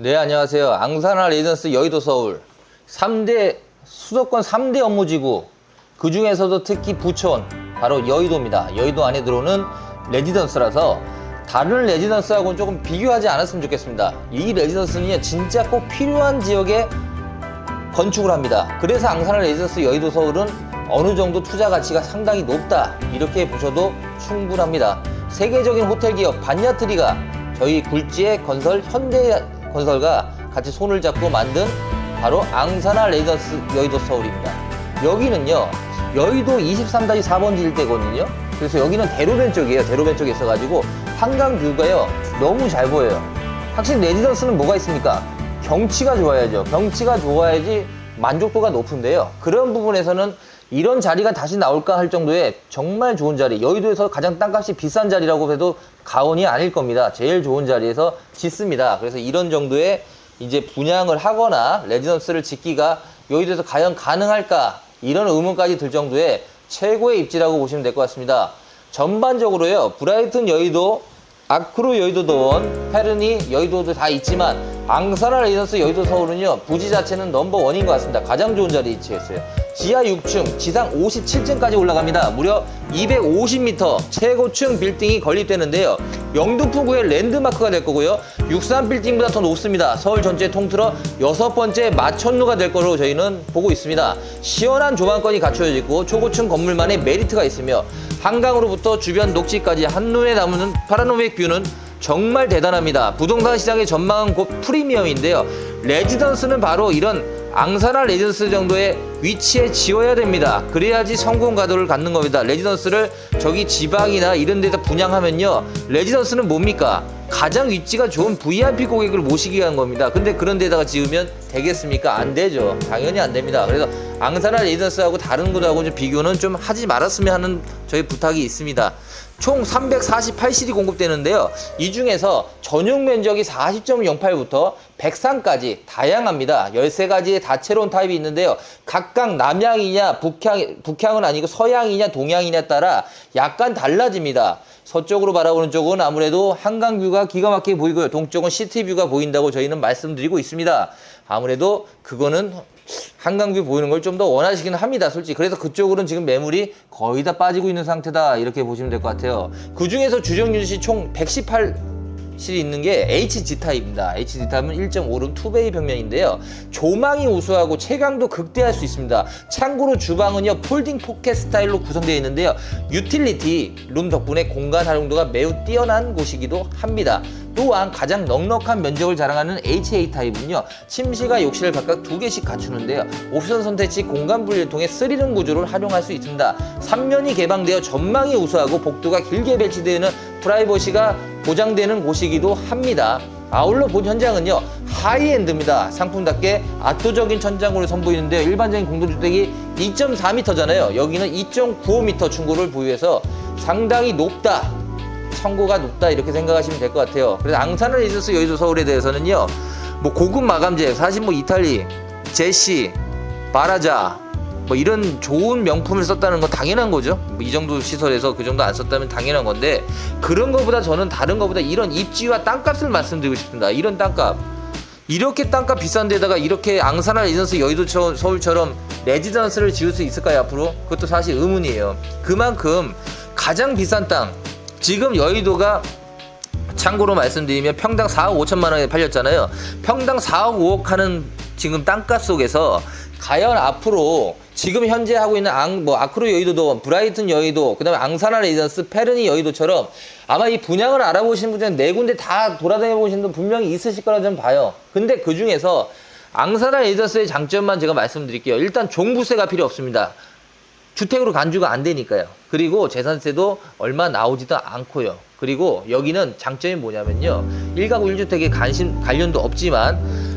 네, 안녕하세요. 앙사나 레지던스 여의도 서울 3대 수도권 3대 업무지구, 그 중에서도 특히 부촌 바로 여의도입니다. 여의도 안에 들어오는 레지던스라서 다른 레지던스하고는 조금 비교하지 않았으면 좋겠습니다. 이 레지던스는 진짜 꼭 필요한 지역에 건축을 합니다. 그래서 앙사나 레지던스 여의도 서울은 어느 정도 투자 가치가 상당히 높다, 이렇게 보셔도 충분합니다. 세계적인 호텔 기업 반야트리가 저희 굴지의 건설 현대건설과 같이 손을 잡고 만든 바로 앙사나 레지던스 여의도 서울입니다. 여기는요, 여의도 23-4번지 일대거든요. 그래서 여기는 대로변 쪽이에요. 대로변 쪽에 있어가지고 한강 뷰가요 너무 잘 보여요. 확실히 레지던스는 뭐가 있습니까? 경치가 좋아야죠. 경치가 좋아야지 만족도가 높은데요. 그런 부분에서는 이런 자리가 다시 나올까 할 정도의 정말 좋은 자리, 여의도에서 가장 땅값이 비싼 자리라고 해도 과언이 아닐 겁니다. 제일 좋은 자리에서 짓습니다. 그래서 이런 정도의 이제 분양을 하거나 레지던스를 짓기가 여의도에서 과연 가능할까, 이런 의문까지 들 정도의 최고의 입지라고 보시면 될 것 같습니다. 전반적으로요, 브라이튼 여의도, 아크로 여의도도원, 페르니 여의도도 다 있지만 앙사나 레지던스 여의도 서울은요, 부지 자체는 넘버원인 것 같습니다. 가장 좋은 자리에 위치했어요. 지하 6층, 지상 57층까지 올라갑니다. 무려 250m 최고층 빌딩이 건립되는데요. 영등포구의 랜드마크가 될 거고요. 63빌딩보다 더 높습니다. 서울 전체 통틀어 6번째 마천루가 될 거로 저희는 보고 있습니다. 시원한 조망권이 갖춰져 있고 초고층 건물만의 메리트가 있으며 한강으로부터 주변 녹지까지 한눈에 담는 파라노믹 뷰는 정말 대단합니다. 부동산 시장의 전망은 곧 프리미엄인데요. 레지던스는 바로 이런 앙사나 레지던스 정도의 위치에 지어야 됩니다. 그래야지 성공 가도를 갖는 겁니다. 레지던스를 저기 지방이나 이런 데다 분양하면요, 레지던스는 뭡니까? 가장 위치가 좋은 VIP 고객을 모시기 위한 겁니다. 근데 그런 데다가 지으면 되겠습니까? 안 되죠. 당연히 안 됩니다. 그래서 앙사나 레지던스하고 다른 곳하고 좀 비교는 좀 하지 말았으면 하는 저희 부탁이 있습니다. 총 348실이 공급되는데요. 이 중에서 전용 면적이 40.08부터 103까지 다양합니다. 13가지의 다채로운 타입이 있는데요. 각각 남향이냐 북향은 아니고 서향이냐 동향이냐에 따라 약간 달라집니다. 서쪽으로 바라보는 쪽은 아무래도 한강뷰가 기가 막히게 보이고요. 동쪽은 시티뷰가 보인다고 저희는 말씀드리고 있습니다. 아무래도 그거는 한강뷰 보이는 걸 좀 더 원하시긴 합니다, 솔직히. 그래서 그쪽으로는 지금 매물이 거의 다 빠지고 있는 상태다, 이렇게 보시면 될 것 같아요. 그 중에서 주정 유닛이 총 118실이 있는 게 HG타입입니다. HG타입은 1.5룸 2베이 벽면인데요. 조망이 우수하고 채광도 극대화할 수 있습니다. 참고로 주방은요, 폴딩 포켓 스타일로 구성되어 있는데요. 유틸리티 룸 덕분에 공간 활용도가 매우 뛰어난 곳이기도 합니다. 또한 가장 넉넉한 면적을 자랑하는 HA타입은요, 침실과 욕실을 각각 2개씩 갖추는데요. 옵션 선택 시 공간 분리를 통해 3룸 구조를 활용할 수 있습니다. 3면이 개방되어 전망이 우수하고 복도가 길게 배치되는 프라이버시가 보장되는 곳이기도 합니다. 아울러 본 현장은요, 하이엔드입니다. 상품답게 압도적인 천장고를 선보이는데요. 일반적인 공동주택이 2.4m잖아요. 여기는 2.95m 충고를 보유해서 상당히 높다, 청고가 높다, 이렇게 생각하시면 될 것 같아요. 그래서 앙사나 레지던스 여의도 서울에 대해서는요, 뭐 고급 마감재, 사실 뭐 이탈리, 제시, 바라자, 뭐 이런 좋은 명품을 썼다는 건 당연한 거죠. 뭐 이 정도 시설에서 그 정도 안 썼다면 당연한 건데, 그런 거보다 저는 다른 거보다 이런 입지와 땅값을 말씀드리고 싶습니다. 이런 땅값, 이렇게 땅값 비싼 데다가 이렇게 앙사나 레지던스 여의도 서울처럼 레지던스를 지을 수 있을까요, 앞으로? 그것도 사실 의문이에요. 그만큼 가장 비싼 땅, 지금 여의도가 참고로 말씀드리면 평당 4억 5천만 원에 팔렸잖아요. 평당 4억 5억 하는 지금 땅값 속에서 과연 앞으로 지금 현재 하고 있는 아크로 여의도도, 브라이튼 여의도, 그 다음에 앙사나 레지던스, 페르니 여의도처럼 아마 이 분양을 알아보시는 분들은 4군데 다 돌아다녀 보시는 분 분명히 있으실 거라 저는 봐요. 근데 그 중에서 앙사나 레지던스의 장점만 제가 말씀드릴게요. 일단 종부세가 필요 없습니다. 주택으로 간주가 안 되니까요. 그리고 재산세도 얼마 나오지도 않고요. 그리고 여기는 장점이 뭐냐면요, 1가구 1주택에 관련도 없지만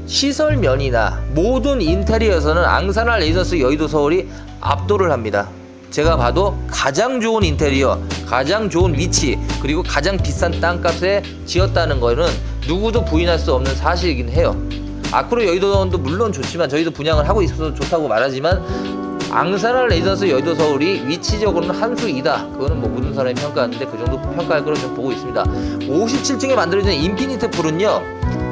시설면이나 모든 인테리어에서는 앙사나 레지던스 여의도 서울이 압도를 합니다. 제가 봐도 가장 좋은 인테리어, 가장 좋은 위치, 그리고 가장 비싼 땅값에 지었다는 거는 누구도 부인할 수 없는 사실이긴 해요. 아크로 여의도원도 물론 좋지만 저희도 분양을 하고 있어서 좋다고 말하지만 앙사나 레지던스 여의도 서울이 위치적으로는 한 수이다. 그거는 뭐 모든 사람이 평가하는데 그 정도 평가할 거로 좀 보고 있습니다. 57층에 만들어진 인피니트 풀은요,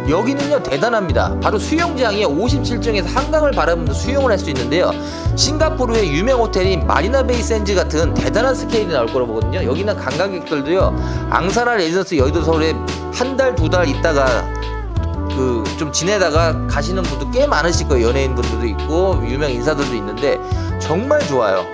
여기는요 대단합니다. 바로 수영장이 57층에서 한강을 바라보면서 수영을 할 수 있는데요. 싱가포르의 유명 호텔인 마리나 베이 샌즈 같은 대단한 스케일이 나올 거라고 보거든요. 여기는 관광객들도요, 앙사나 레지던스 여의도 서울에 한 달, 두 달 있다가 좀 지내다가 가시는 분도 꽤 많으실 거예요. 연예인 분들도 있고 유명 인사들도 있는데 정말 좋아요.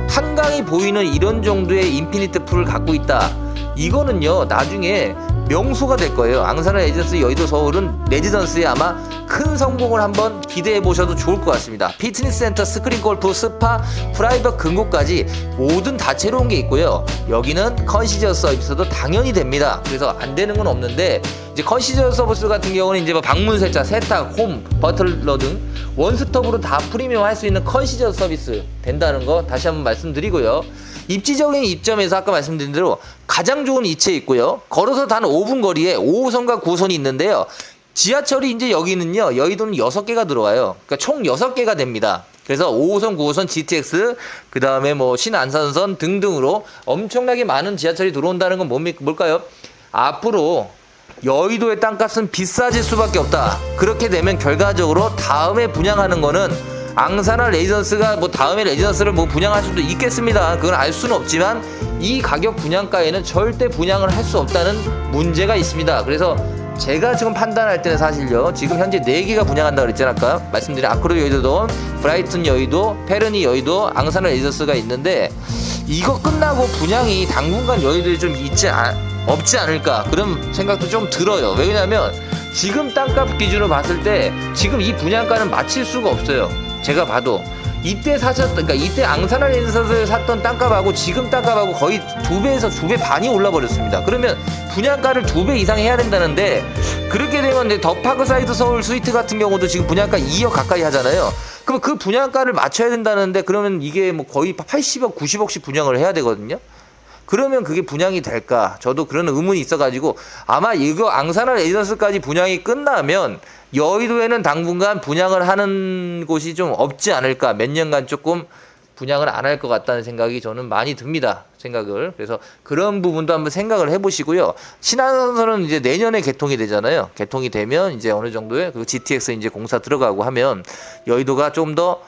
한강이 보이는 이런 정도의 인피니트 풀을 갖고 있다. 이거는요 나중에 명소가 될 거예요. 앙사나 레지던스 여의도 서울은 레지던스에 아마 큰 성공을 한번 기대해 보셔도 좋을 것 같습니다. 피트니스 센터, 스크린 골프, 스파, 프라이빗 금고까지 모든 다채로운 게 있고요. 여기는 컨시저 서비스도 당연히 됩니다. 그래서 안 되는 건 없는데, 이제 컨시저 서비스 같은 경우는 이제 뭐 방문 세차, 세탁, 홈, 버틀러 등 원스톱으로 다 프리미엄 할 수 있는 컨시저 서비스 된다는 거 다시 한번 말씀드리고요. 입지적인 입점에서 아까 말씀드린 대로 가장 좋은 위치에 있고요. 걸어서 단 5분 거리에 5호선과 9호선이 있는데요. 지하철이 이제 여기는요, 여의도는 6개가 들어와요. 그러니까 총 6개가 됩니다. 그래서 5호선, 9호선, GTX, 그 다음에 뭐 신안산선 등등으로 엄청나게 많은 지하철이 들어온다는 건 뭘까요? 앞으로 여의도의 땅값은 비싸질 수밖에 없다. 그렇게 되면 결과적으로 다음에 분양하는 거는 앙사나 레지던스가 뭐 다음에 레지던스를 뭐 분양할 수도 있겠습니다. 그건 알 수는 없지만 이 가격 분양가에는 절대 분양을 할 수 없다는 문제가 있습니다. 그래서 제가 지금 판단할 때는 사실요, 지금 현재 4개가 분양한다고 그랬잖아요. 아까 말씀드린 아크로 여의도, 브라이튼 여의도, 페르니 여의도, 앙사나 레지던스가 있는데, 이거 끝나고 분양이 당분간 여의도에 좀 없지 않을까 그런 생각도 좀 들어요. 왜냐면 지금 땅값 기준으로 봤을 때 지금 이 분양가는 맞출 수가 없어요. 제가 봐도 이때 그러니까 이때 앙사나 레지던스에서 샀던 땅값하고 지금 땅값하고 거의 2배에서 2배 반이 올라버렸습니다. 그러면 분양가를 2배 이상 해야 된다는데, 그렇게 되면 이제 더 파크사이드 서울 스위트 같은 경우도 지금 분양가 2억 가까이 하잖아요. 그럼 그 분양가를 맞춰야 된다는데, 그러면 이게 뭐 거의 80억, 90억씩 분양을 해야 되거든요. 그러면 그게 분양이 될까? 저도 그런 의문이 있어가지고 아마 이거 앙사나 레지던스까지 분양이 끝나면 여의도에는 당분간 분양을 하는 곳이 좀 없지 않을까. 몇 년간 조금 분양을 안 할 것 같다는 생각이 저는 많이 듭니다. 생각을. 그래서 그런 부분도 한번 생각을 해보시고요. 신안선은 이제 내년에 개통이 되잖아요. 개통이 되면 이제 어느 정도의 그 GTX 이제 공사 들어가고 하면 여의도가 좀 더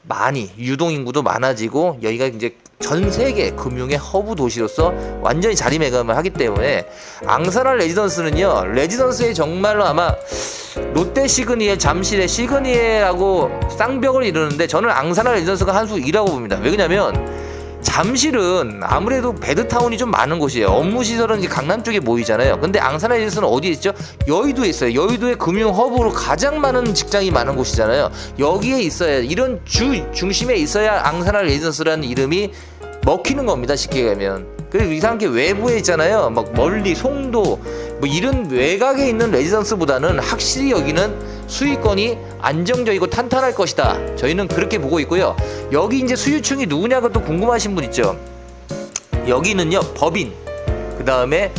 많이 유동인구도 많아지고 여기가 이제 전 세계 금융의 허브 도시로서 완전히 자리매김을 하기 때문에 앙사나 레지던스는요, 레지던스에 정말로 아마 롯데 시그니엘, 잠실의 시그니엘하고 쌍벽을 이루는데, 저는 앙사나 레지던스가 한 수 2라고 봅니다. 왜냐면 잠실은 아무래도 배드타운이 좀 많은 곳이에요. 업무시설은 이제 강남 쪽에 모이잖아요. 근데 앙사나 레지던스는 어디에 있죠? 여의도에 있어요. 여의도의 금융 허브로 가장 많은 직장이 많은 곳이잖아요. 여기에 있어야, 이런 중심에 있어야 앙사나 레지던스라는 이름이 먹히는 겁니다. 쉽게 가면. 그리고 이상하게 외부에 있잖아요. 막 멀리 송도 뭐 이런 외곽에 있는 레지던스보다는 확실히 여기는 수익권이 안정적이고 탄탄할 것이다. 저희는 그렇게 보고 있고요. 여기 이제 수유층이 누구냐가 또 궁금하신 분 있죠. 여기는요, 법인, 그 다음에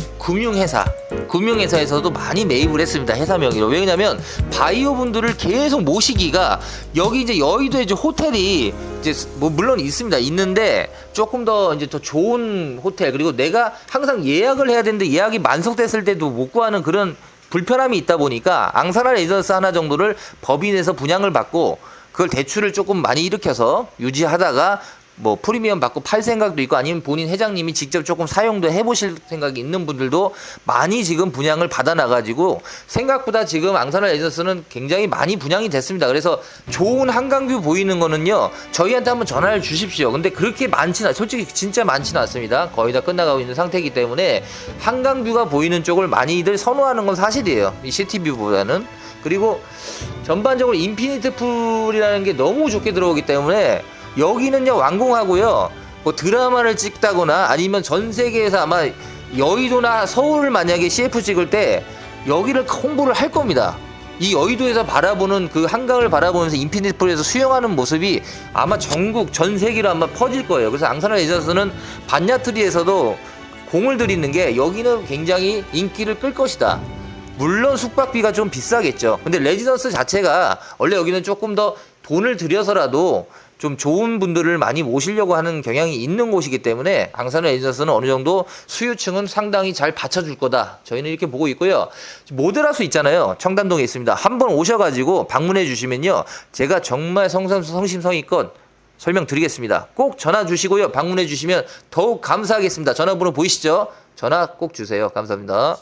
금융회사에서도 많이 매입을 했습니다. 회사 명의로. 왜냐면 바이오 분들을 계속 모시기가, 여기 이제 여의도에 이제 호텔이 이제 뭐 물론 있는데 조금 더 이제 더 좋은 호텔, 그리고 내가 항상 예약을 해야 되는데 예약이 만석됐을 때도 못 구하는 그런 불편함이 있다 보니까 앙사나 레지던스 하나 정도를 법인에서 분양을 받고 그걸 대출을 조금 많이 일으켜서 유지하다가 뭐 프리미엄 받고 팔 생각도 있고, 아니면 본인 회장님이 직접 조금 사용도 해보실 생각이 있는 분들도 많이 지금 분양을 받아놔가지고 생각보다 지금 앙사나 레지던스는 굉장히 많이 분양이 됐습니다. 그래서 좋은 한강뷰 보이는 거는요, 저희한테 한번 전화를 주십시오. 근데 그렇게 솔직히 진짜 많지는 않습니다. 거의 다 끝나가고 있는 상태이기 때문에 한강뷰가 보이는 쪽을 많이들 선호하는 건 사실이에요. 이 시티뷰보다는. 그리고 전반적으로 인피니트 풀이라는 게 너무 좋게 들어오기 때문에 여기는요, 완공하고요, 뭐 드라마를 찍다거나 아니면 전 세계에서 아마 여의도나 서울 만약에 CF 찍을 때 여기를 홍보를 할 겁니다. 이 여의도에서 바라보는 그 한강을 바라보면서 인피니트 풀에서 수영하는 모습이 아마 전국 전 세계로 아마 퍼질 거예요. 그래서 앙사나 레지던스는 반야트리에서도 공을 들이는 게 여기는 굉장히 인기를 끌 것이다. 물론 숙박비가 좀 비싸겠죠. 근데 레지던스 자체가 원래 여기는 조금 더 돈을 들여서라도 좀 좋은 분들을 많이 모시려고 하는 경향이 있는 곳이기 때문에 방산을 레지던스는 어느 정도 수요층은 상당히 잘 받쳐줄 거다. 저희는 이렇게 보고 있고요. 모델하우스 있잖아요. 청담동에 있습니다. 한번 오셔가지고 방문해 주시면요. 제가 정말 성심성의껏 설명드리겠습니다. 꼭 전화 주시고요. 방문해 주시면 더욱 감사하겠습니다. 전화번호 보이시죠? 전화 꼭 주세요. 감사합니다.